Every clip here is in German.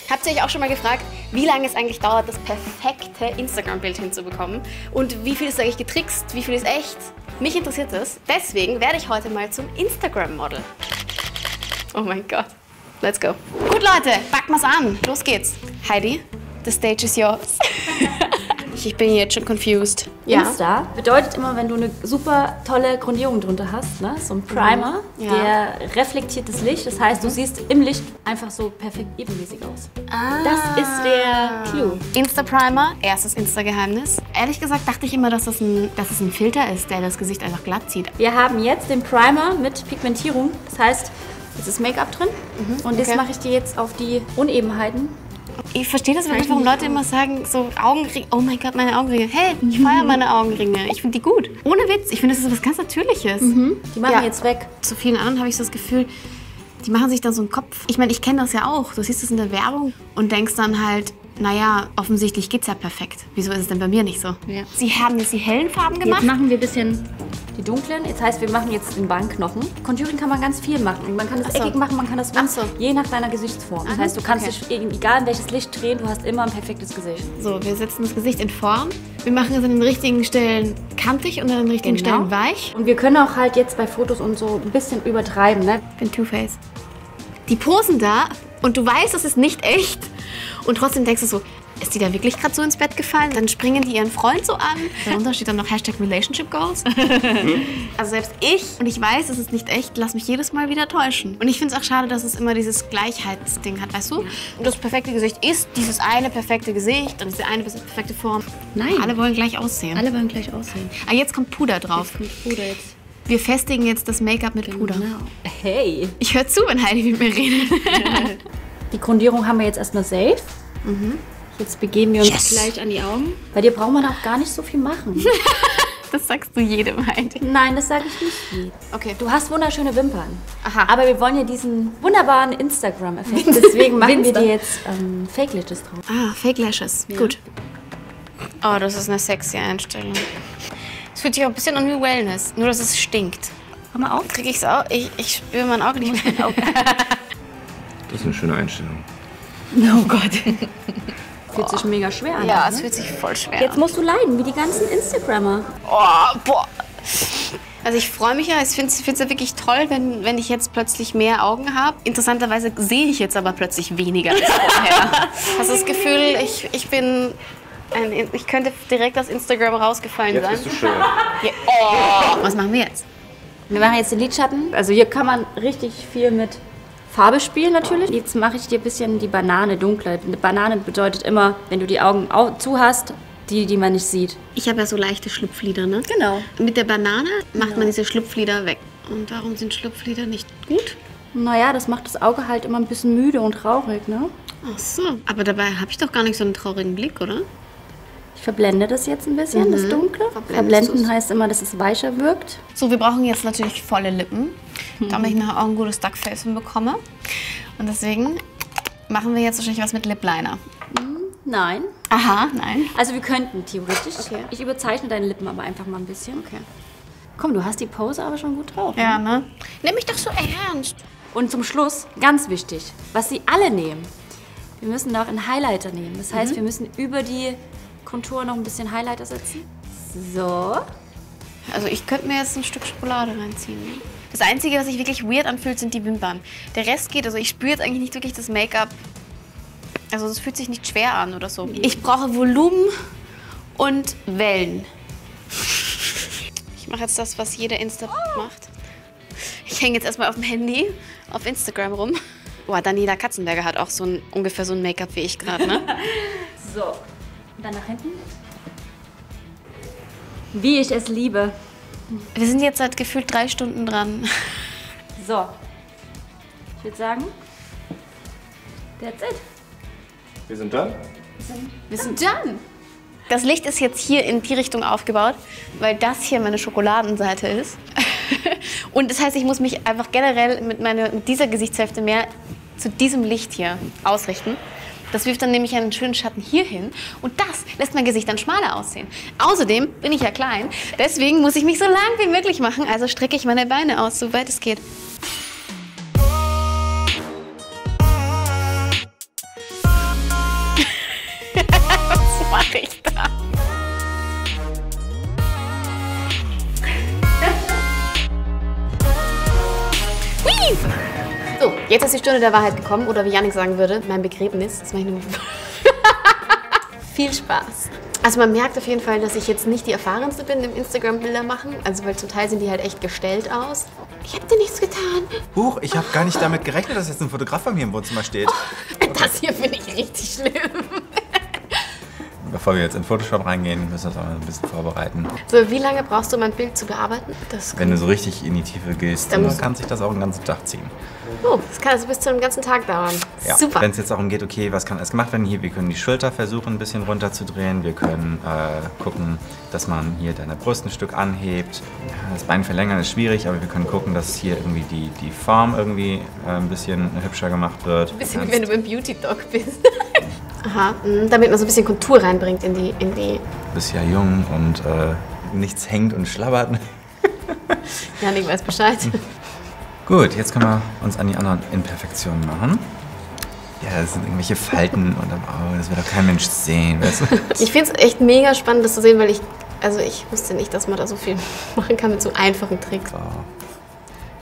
Habt ihr euch auch schon mal gefragt, wie lange es eigentlich dauert, das perfekte Instagram-Bild hinzubekommen? Und wie viel ist eigentlich getrickst, wie viel ist echt? Mich interessiert das. Deswegen werde ich heute mal zum Instagram-Model. Oh mein Gott. Let's go. Gut, Leute, packen wir's an. Los geht's. Heidi, the stage is yours. Ich bin jetzt schon confused. Ja. Insta bedeutet immer, wenn du eine super tolle Grundierung drunter hast, ne? So ein Primer, der reflektiert das Licht. Das heißt, du siehst im Licht einfach so perfekt ebenmäßig aus. Das ist der Clou. Insta-Primer, erstes Insta-Geheimnis. Ehrlich gesagt dachte ich immer, dass es ein Filter ist, der das Gesicht einfach glatt zieht. Wir haben jetzt den Primer mit Pigmentierung. Das heißt, jetzt ist Make-up drin und das mache ich dir jetzt auf die Unebenheiten. Ich verstehe das wirklich, warum Leute immer sagen, so Augenringe, oh mein Gott, meine Augenringe. Hey, ich feiere meine Augenringe. Ich finde die gut. Ohne Witz, ich finde, das ist was ganz Natürliches. Die machen jetzt weg. Zu vielen anderen habe ich so das Gefühl, die machen sich dann so einen Kopf. Ich meine, ich kenne das ja auch. Du siehst das in der Werbung und denkst dann halt, naja, offensichtlich geht's ja perfekt. Wieso ist es denn bei mir nicht so? Ja. Sie haben jetzt die hellen Farben gemacht. Jetzt machen wir ein bisschen die dunklen. Jetzt heißt, wir machen jetzt den Wangenknochen. Contouring kann man ganz viel machen. Man kann das eckig machen, man kann das rund, je nach deiner Gesichtsform. Das heißt, du kannst dich, egal in welches Licht drehen, du hast immer ein perfektes Gesicht. So, wir setzen das Gesicht in Form. Wir machen es an den richtigen Stellen kantig und an den richtigen Stellen weich. Und wir können auch halt jetzt bei Fotos und so ein bisschen übertreiben, ne? Ich bin Two-Face. Die posen da und du weißt, das ist nicht echt. Und trotzdem denkst du so, ist die da wirklich gerade so ins Bett gefallen? Dann springen die ihren Freund so an. Darunter steht dann noch #RelationshipGoals. Also selbst ich, und ich weiß, es ist nicht echt, lass mich jedes Mal wieder täuschen. Und ich finde es auch schade, dass es immer dieses Gleichheitsding hat, weißt du? Und das perfekte Gesicht ist dieses eine perfekte Gesicht und diese eine perfekte Form. Nein. Alle wollen gleich aussehen. Alle wollen gleich aussehen. Ah, jetzt kommt Puder drauf. Jetzt kommt Puder jetzt. Wir festigen jetzt das Make-up mit Puder. Hey. Ich höre zu, wenn Heidi mit mir redet. Die Grundierung haben wir jetzt erstmal safe. Jetzt begeben wir uns gleich an die Augen. Bei dir braucht man auch gar nicht so viel machen. Das sagst du jedem, Heidi. Nein, das sage ich nicht. Okay. Du hast wunderschöne Wimpern. Aha. Aber wir wollen ja diesen wunderbaren Instagram-Effekt. Deswegen machen wir dir jetzt Fake Lashes drauf. Ah, Fake Lashes. Ja. Gut. Oh, das ist eine sexy Einstellung. Es fühlt sich auch ein bisschen an wie Wellness, nur dass es stinkt. Komm mal auf. Krieg ich's auch? Ich spüre mein Auge nicht mehr. Das ist eine schöne Einstellung. Oh Gott. Fühlt sich mega schwer an. Ja, es fühlt sich voll schwer an. Jetzt musst du leiden, wie die ganzen Instagrammer. Oh, boah. Also ich freue mich ja, ich finde es ja wirklich toll, wenn ich jetzt plötzlich mehr Augen habe. Interessanterweise sehe ich jetzt aber plötzlich weniger als vorher. Hast du das Gefühl, ich könnte direkt aus Instagram rausgefallen sein? Jetzt bist du schön. Ja. Oh. Was machen wir jetzt? Wir machen jetzt den Lidschatten. Also hier kann man richtig viel mit Farbe spielen natürlich. Jetzt mache ich dir ein bisschen die Banane dunkler. Eine Banane bedeutet immer, wenn du die Augen zu hast, die man nicht sieht. Ich habe ja so leichte Schlupflider, ne? Genau. Mit der Banane macht man diese Schlupflider weg. Und warum sind Schlupflider nicht gut? Naja, das macht das Auge halt immer ein bisschen müde und traurig, ne? Ach so. Aber dabei habe ich doch gar nicht so einen traurigen Blick, oder? Ich verblende das jetzt ein bisschen, das Dunkle. Verblenden heißt immer, dass es weicher wirkt. So, wir brauchen jetzt natürlich volle Lippen, damit ich nachher auch ein gutes Duckface bekomme. Und deswegen machen wir jetzt wahrscheinlich was mit Lip Liner. Nein. Aha, nein. Also wir könnten theoretisch. Okay. Ich überzeichne deine Lippen aber einfach mal ein bisschen. Okay. Komm, du hast die Pose aber schon gut drauf. Ja, ne? Nimm mich doch so ernst. Und zum Schluss, ganz wichtig, was sie alle nehmen. Wir müssen noch einen Highlighter nehmen. Das heißt, wir müssen über die Kontur noch ein bisschen Highlighter setzen. So. Also ich könnte mir jetzt ein Stück Schokolade reinziehen. Das Einzige, was sich wirklich weird anfühlt, sind die Wimpern. Der Rest geht, also ich spüre jetzt eigentlich nicht wirklich das Make-up. Also es fühlt sich nicht schwer an oder so. Ich brauche Volumen und Wellen. Ich mache jetzt das, was jeder Insta macht. Ich hänge jetzt erstmal auf dem Handy, auf Instagram rum. Boah, Daniela Katzenberger hat auch ungefähr so ein Make-up wie ich gerade, ne? So. Und dann nach hinten. Wie ich es liebe. Wir sind jetzt seit gefühlt 3 Stunden dran. So. Ich würde sagen, that's it. Wir sind done. Wir sind done. Das Licht ist jetzt hier in die Richtung aufgebaut, weil das hier meine Schokoladenseite ist. Und das heißt, ich muss mich einfach generell mit dieser Gesichtshälfte mehr zu diesem Licht hier ausrichten. Das wirft dann nämlich einen schönen Schatten hier hin und das lässt mein Gesicht dann schmaler aussehen. Außerdem bin ich ja klein, deswegen muss ich mich so lang wie möglich machen, also strecke ich meine Beine aus, soweit es geht. Jetzt ist die Stunde der Wahrheit gekommen, oder wie Jannik sagen würde, mein Begräbnis. Das mache ich nur viel Spaß. Also man merkt auf jeden Fall, dass ich jetzt nicht die Erfahrenste bin im Instagram-Bilder machen. Also weil zum Teil sehen die halt echt gestellt aus. Ich habe dir nichts getan. Huch, ich habe gar nicht damit gerechnet, dass jetzt ein Fotograf bei mir im Wohnzimmer steht. Oh, das hier finde ich richtig schlimm. Bevor wir jetzt in Photoshop reingehen, müssen wir uns auch mal ein bisschen vorbereiten. So, wie lange brauchst du, um ein Bild zu bearbeiten? Wenn du so richtig in die Tiefe gehst, dann kann sich das auch den ganzen Tag ziehen. Oh, das kann also bis zu einem ganzen Tag dauern. Ja. Super. Wenn es jetzt darum geht, okay, was kann alles gemacht werden? Hier, wir können die Schulter versuchen, ein bisschen runterzudrehen. Wir können gucken, dass man hier deine Brust ein Stück anhebt. Ja, das Bein verlängern ist schwierig, aber wir können gucken, dass hier irgendwie die Form irgendwie ein bisschen hübscher gemacht wird. Ein bisschen wie wenn du beim Beauty-Doc bist. Aha, damit man so ein bisschen Kontur reinbringt in die... Du bist ja jung und nichts hängt und schlabbert. Jannik weiß Bescheid. Gut, jetzt können wir uns an die anderen Imperfektionen machen. Ja, das sind irgendwelche Falten unterm Auge, das will doch kein Mensch sehen. Weißt du? Ich finde es echt mega spannend, das zu sehen, weil ich wusste nicht, dass man da so viel machen kann mit so einfachen Tricks. So.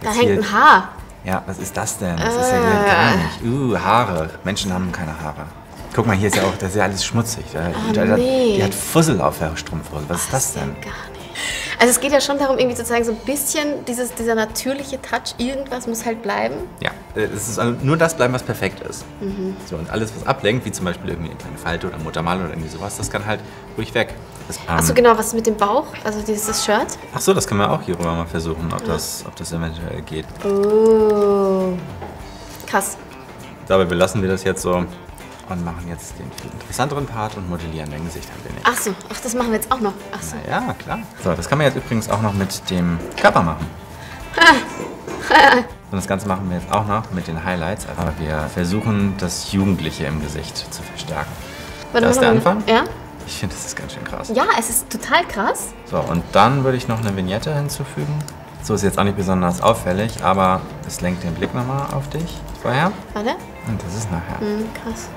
Da hängt ein Haar. Ja, was ist das denn? Das ist ja hier gar nicht. Haare. Menschen haben keine Haare. Guck mal, hier ist ja auch, das ist ja alles schmutzig. Die hat Fussel auf der Strumpfhose. Was ist das denn? Gar nicht. Also es geht ja schon darum, irgendwie zu zeigen, so ein bisschen dieser natürliche Touch, irgendwas muss halt bleiben. Ja, es ist also nur das bleiben, was perfekt ist. So, und alles, was ablenkt, wie zum Beispiel irgendwie eine kleine Falte oder ein Muttermal oder irgendwie sowas, das kann halt ruhig weg. Achso, genau, was ist mit dem Bauch? Also dieses Shirt? Ach so, das können wir auch hier rüber mal versuchen, ob das eventuell geht. Oh, krass. Dabei belassen wir das jetzt so und machen jetzt den viel interessanteren Part und modellieren dein Gesicht ein wenig. Ach so, das machen wir jetzt auch noch. Ach so. Na ja, klar. So, das kann man jetzt übrigens auch noch mit dem Körper machen. Und das Ganze machen wir jetzt auch noch mit den Highlights, aber wir versuchen, das Jugendliche im Gesicht zu verstärken. Das ist der Anfang? Ja. Ich finde, das ist ganz schön krass. Ja, es ist total krass. So, und dann würde ich noch eine Vignette hinzufügen. So ist jetzt auch nicht besonders auffällig, aber es lenkt den Blick nochmal auf dich vorher. Warte. Und das ist nachher. Krass.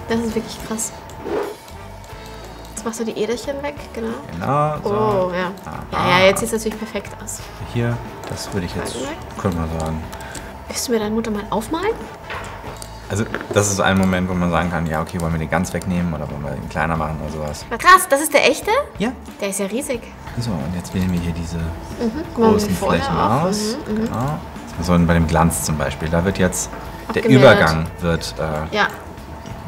Das ist wirklich krass. Jetzt machst du die Äderchen weg, genau. Genau, so. Oh, ja. Ja, jetzt sieht es natürlich perfekt aus. Hier, das würde ich jetzt, könnte man sagen. Willst du mir deine Mutter mal aufmalen? Also, das ist ein Moment, wo man sagen kann, ja, okay, wollen wir den ganz wegnehmen oder wollen wir den kleiner machen oder sowas. Krass, das ist der echte? Ja. Der ist ja riesig. So, und jetzt wählen wir hier diese großen Flächen aus. Genau. So bei dem Glanz zum Beispiel, da wird jetzt der Übergang wird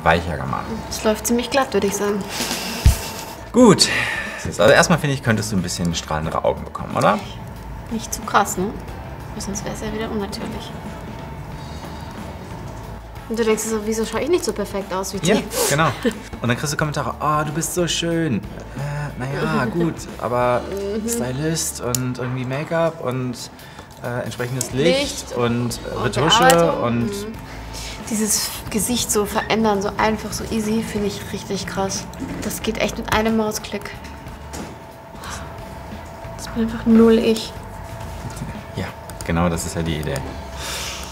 weicher gemacht. Das läuft ziemlich glatt, würde ich sagen. Gut. Also erstmal finde ich, könntest du ein bisschen strahlendere Augen bekommen, oder? Nicht zu krass, ne? Sonst wäre es ja wieder unnatürlich. Und du denkst dir so, wieso schaue ich nicht so perfekt aus wie die? Ja, genau. Und dann kriegst du Kommentare, oh, du bist so schön. Naja, gut, aber Stylist und irgendwie Make-up und entsprechendes Licht und Retusche und... Dieses Gesicht so verändern, so einfach, so easy, finde ich richtig krass. Das geht echt mit einem Mausklick. Das bin einfach null ich. Ja, genau, das ist ja die Idee.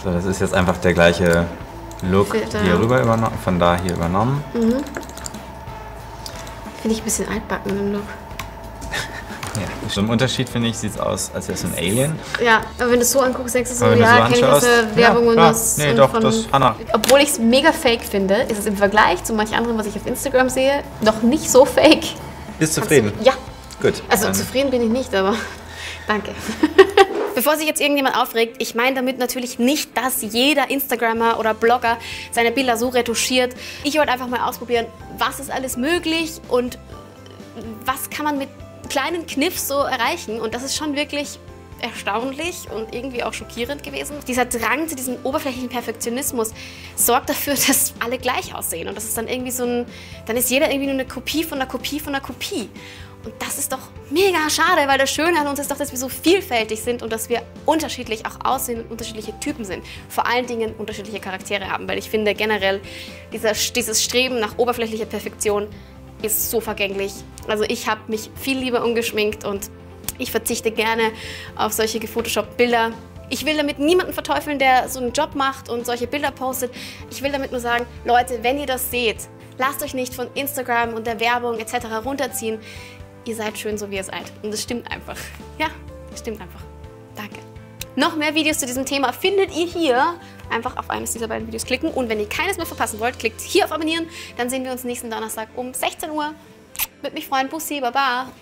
So, das ist jetzt einfach der gleiche Look hier rüber übernommen, von da hier übernommen. Finde ich ein bisschen altbacken im Look. Ja, so im Unterschied, finde ich, sieht es aus, als wäre es ein Alien. Ja, aber wenn du es so anguckst, denkst du so, ja, kenne ich aus der Werbung und was. Nee, doch, das Hannah. Obwohl ich es mega fake finde, ist es im Vergleich zu manch anderem, was ich auf Instagram sehe, noch nicht so fake. Bist du zufrieden? Ja. Gut. Also zufrieden bin ich nicht, aber danke. Bevor sich jetzt irgendjemand aufregt, ich meine damit natürlich nicht, dass jeder Instagrammer oder Blogger seine Bilder so retuschiert. Ich wollte einfach mal ausprobieren, was ist alles möglich und was kann man mit kleinen Kniffs so erreichen. Und das ist schon wirklich erstaunlich und irgendwie auch schockierend gewesen. Dieser Drang zu diesem oberflächlichen Perfektionismus sorgt dafür, dass alle gleich aussehen. Und das ist dann irgendwie so ein, dann ist jeder irgendwie nur eine Kopie von einer Kopie von einer Kopie. Und das ist doch mega schade, weil das Schöne an uns ist doch, dass wir so vielfältig sind und dass wir unterschiedlich auch aussehen und unterschiedliche Typen sind. Vor allen Dingen unterschiedliche Charaktere haben, weil ich finde generell dieses Streben nach oberflächlicher Perfektion ist so vergänglich. Also ich habe mich viel lieber ungeschminkt und ich verzichte gerne auf solche gefotoshoppten Bilder. Ich will damit niemanden verteufeln, der so einen Job macht und solche Bilder postet. Ich will damit nur sagen, Leute, wenn ihr das seht, lasst euch nicht von Instagram und der Werbung etc. runterziehen. Ihr seid schön, so wie ihr seid. Und das stimmt einfach. Ja, das stimmt einfach. Danke. Noch mehr Videos zu diesem Thema findet ihr hier. Einfach auf eines dieser beiden Videos klicken. Und wenn ihr keines mehr verpassen wollt, klickt hier auf Abonnieren. Dann sehen wir uns nächsten Donnerstag um 16 Uhr. Würde mich freuen. Bussi, Baba.